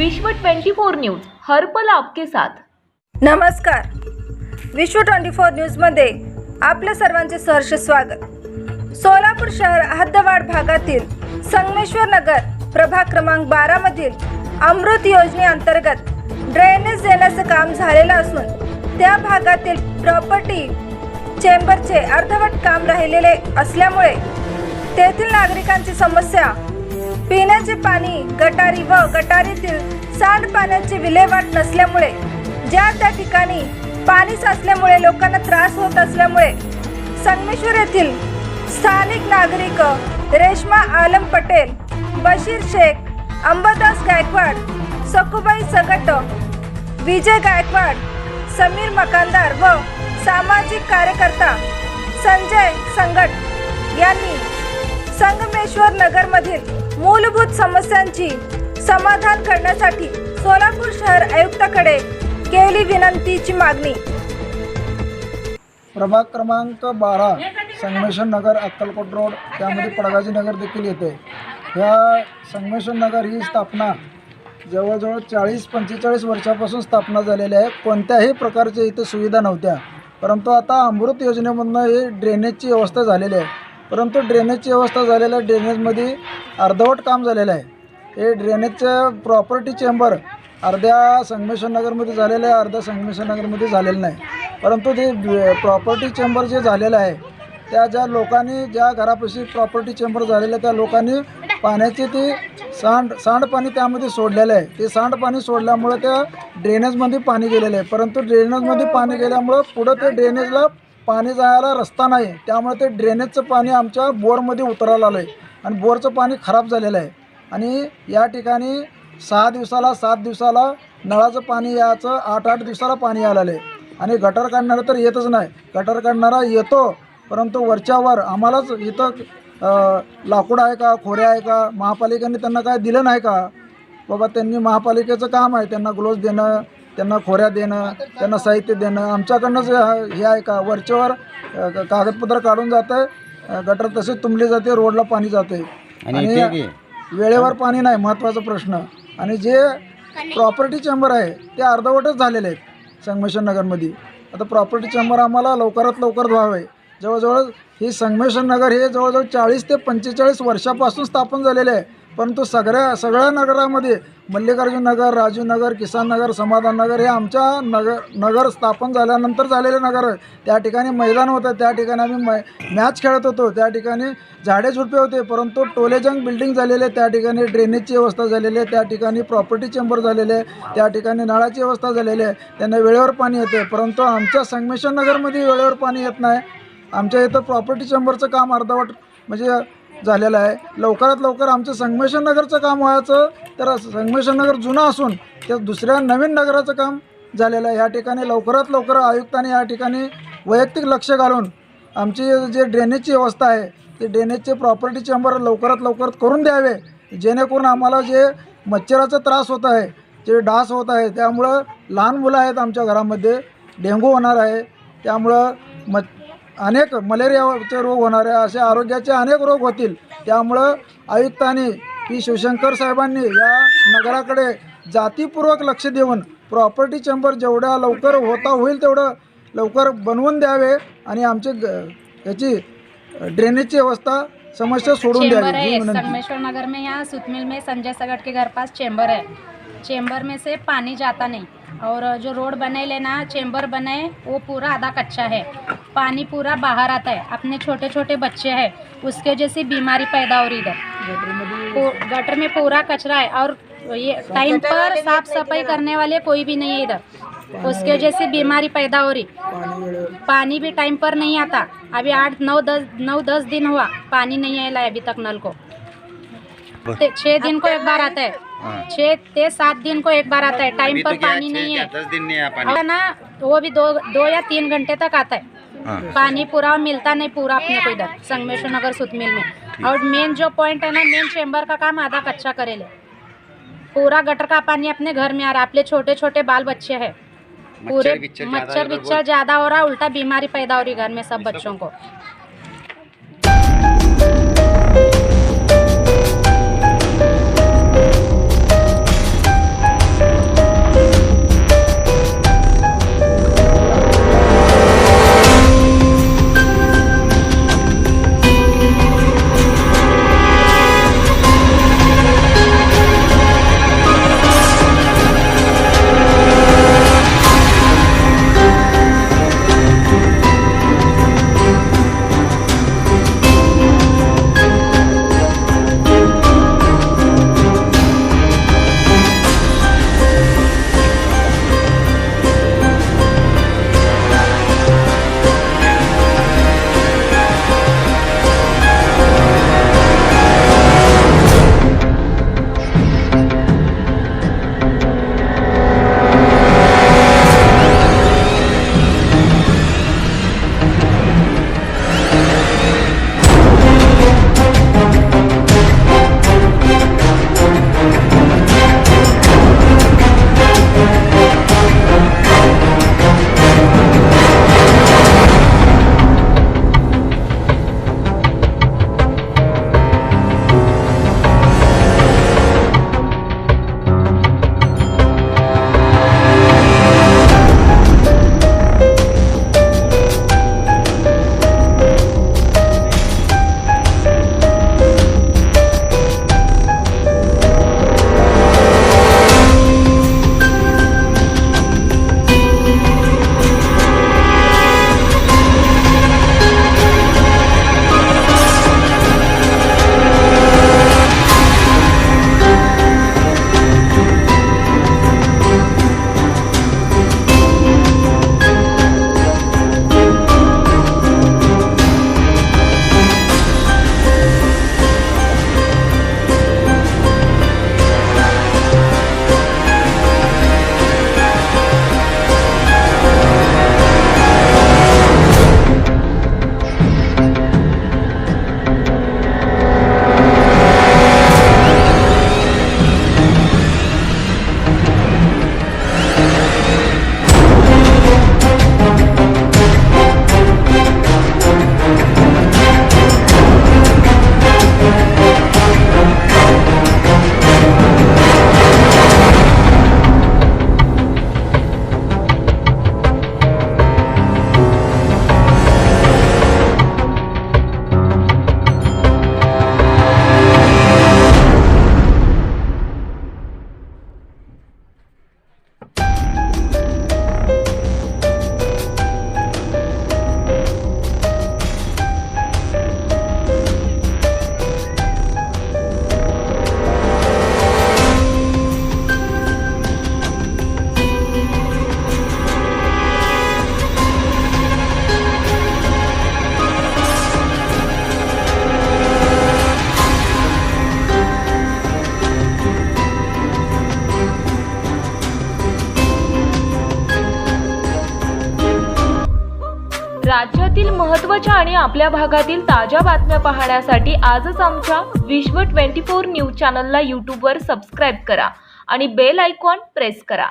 विश्व 24 न्यूज हर पल आपके साथ। नमस्कार, विश्व 24 न्यूजमध्ये आपल्या सर्वांचे सहर्ष स्वागत। सोलापूर शहर हद्दवाढ भागातील संगमेश्वर नगर प्रभाग क्रमांक 12 मधील अमृत योजनेअंतर्गत ड्रेनेज देण्याचे काम झालेलं असून त्या भागातील प्रॉपर्टी चेंबरचे अर्धवट काम राहिलेले असल्यामुळे तेथील नागरिकांची समस्या पिण्याचे पाणी, गटारी व गटारीतील सांडपाण्याची विल्हेवाट नसल्यामुळे ज्या त्या ठिकाणी पाणी साचल्यामुळे लोकांना त्रास होत असल्यामुळे संगमेश्वर येथील स्थानिक नागरिक रेश्मा आलम पटेल, बशीर शेख, अंबादास गायकवाड, सकुबाई सगट, विजय गायकवाड, समीर मकानदार व सामाजिक कार्यकर्ता संजय संगट यांनी संगमेश्वर नगरमधील मूलभूत समस्यांची समाधान करण्यासाठी सोलापूर शहर आयुक्ताकडे केली विनंतीची मागणी। प्रभाग क्रमांक 12 संगमेश्वर नगर, अक्कलकोट रोड, त्यामध्ये पडगाजी नगर देखील येते। ह्या संगमेश्वर नगर ही स्थापना जवळजवळ 40-45 वर्षापासून स्थापना झालेली आहे। कोणत्याही प्रकारच्या इथे सुविधा नव्हत्या, परंतु आता अमृत योजनेमधून ही ड्रेनेजची व्यवस्था झालेली आहे। परंतु ड्रेनेजची व्यवस्था झालेल्या ड्रेनेजमध्ये अर्धवट काम झालेलं आहे। हे ड्रेनेजचं प्रॉपर्टी चेंबर अर्ध्या संगमेश्वर नगरमध्ये झालेलं आहे, अर्ध्या संगमेश्वर नगरमध्ये झालेलं नाही। परंतु ते प्रॉपर्टी चेंबर जे झालेलं आहे त्या ज्या लोकांनी, ज्या घरापाशी प्रॉपर्टी चेंबर झालेलं आहे त्या लोकांनी पाण्याचे ते सांडपाणी त्यामध्ये सोडलेलं आहे। ते सांडपाणी सोडल्यामुळे त्या ड्रेनेजमध्ये पाणी गेलेलं आहे, परंतु ड्रेनेजमध्ये पाणी गेल्यामुळं पुढं ते ड्रेनेजला पाणी जायला रस्ता नाही, त्यामुळे ते ड्रेनेजचं पाणी आमच्या बोरमध्ये उतरायला आलं आहे आणि बोरचं पाणी खराब झालेलं आहे। आणि या ठिकाणी 6 दिवसाला नळाचं पाणी यायचं, 8 दिवसाला पाणी यायला आहे। आणि गटर काढणारा तर येतच नाही, गटर काढणारा येतो परंतु वरच्यावर आम्हालाच इथं लाकूड आहे का, खोऱ्या आहे का, महापालिकेने त्यांना काय दिलं नाही का? बाबा त्यांनी महापालिकेचं काम आहे, त्यांना ग्लोव्ज देणं, त्यांना खोऱ्या देणं, त्यांना साहित्य देणं, आमच्याकडनंच हे आहे का? वरच्यावर कागदपत्र काढून जातं आहे, गटर तसेच तुंबले जाते, रोडला पाणी जाते आणि वेळेवर पाणी नाही, महत्त्वाचा प्रश्न। आणि जे प्रॉपर्टी चेंबर आहे ते अर्धवटच झालेले आहेत संगमेश्वर नगरमध्ये। आता प्रॉपर्टी चेंबर आम्हाला लवकरात लवकर व्हावे। जवळजवळ ही संगमेश्वर नगर हे जवळजवळ 40 ते 45 वर्षापासून स्थापन झालेले आहे, परंतु सगळ्या नगरामध्ये मल्लिकार्जुन नगर, राजीव नगर, किसान नगर, समाधान नगर हे आमच्या नगर स्थापन झाल्यानंतर झालेले नगर आहे। त्या ठिकाणी मैदान होतं, त्या ठिकाणी आम्ही मॅच खेळत होतो, त्या ठिकाणी झाडे झुडपे होते, परंतु टोलेजंग बिल्डिंग झालेले, त्या ठिकाणी ड्रेनेजची व्यवस्था झालेली आहे, त्या ठिकाणी प्रॉपर्टी चेंबर झालेले आहे, त्या ठिकाणी नळाची व्यवस्था झालेली आहे, त्यांना वेळेवर पाणी येते। परंतु आमच्या संगमेश्वर नगरमध्ये वेळेवर पाणी येत नाही। आमच्या इथं प्रॉपर्टी चेंबरचं काम अर्धवट म्हणजे झालेलं आहे। लवकरात लवकर आमचं संगमेश्वर नगरचं काम व्हायचं, तर संगमेश्वर नगर जुनं असून त्या दुसऱ्या नवीन नगराचं काम झालेलं आहे। या ठिकाणी लवकरात लवकर आयुक्तांनी या ठिकाणी वैयक्तिक लक्ष घालून आमची जे ड्रेनेजची व्यवस्था आहे ते ड्रेनेजचे प्रॉपर्टी चेंबर लवकरात लवकर करून द्यावे, जेणेकरून आम्हाला जे मच्छराचा त्रास होत आहे, जे डास होत आहे, त्यामुळं लहान मुलं आहेत आमच्या घरामध्ये, डेंग्यू होणार आहे, त्यामुळं अनेक मलेरियाचे रोग होणारे, असे आरोग्याचे अनेक रोग होतील। त्यामुळं आयुक्तांनी पी शिवशंकर साहेबांनी या नगराकडे जातीपूर्वक लक्ष देऊन प्रॉपर्टी चेंबर जेवढ्या लवकर होईल तेवढं लवकर बनवून द्यावे आणि आमचे याची ड्रेनेजची व्यवस्था समस्या सोडून द्यावी। संगमेश्वर नगर में यहाँ सुतमिल में संजय सगट के घर पास चेंबर है। चेंबर में से पानी जाता नहीं और जो रोड बने लेना चेंबर बने वो पूरा आधा कच्चा है, पानी पूरा बाहर आता है। अपने छोटे छोटे बच्चे हैं, उसके जैसी बीमारी पैदा हो रही इधर। गटर में पूरा कचरा है और ये टाइम पर साफ सफाई करने वाले कोई भी नहीं है इधर, उसके जैसी बीमारी पैदा हो रही। पानी भी टाइम पर नहीं आता। अभी 8-9-10 दिन हुआ पानी नहीं आया अभी तक नल को। 6 दिन को एक बार आता है, 6 से 7 दिन को एक बार आता है। टाइम पर पानी नहीं है, 10 दिन नहीं आ ना, वो भी 2 या 3 घंटे तक आता है। पानी पूरा मिलता नहीं पूरा अपने को इधर संगमेश्वर नगर सुतमिल में। और मेन जो पॉइंट है ना, मेन चेंबर का काम आधा कच्चा करेले, पूरा गटर का पानी अपने घर में आ रहा है। अपने छोटे छोटे बाल बच्चे हैं, पूरे मच्छर बिच्छर ज़्यादा हो रहा, उल्टा बीमारी पैदा हो रही घर में सब बच्चों को। राज्यातील महत्त्वाच्या आणि आपल्या भागातील ताज्या बातम्या पाहण्यासाठी आजच आमच्या विश्व 24 न्यूज चॅनलला यूट्यूबवर सबस्क्राईब करा आणि बेल आयकॉन प्रेस करा.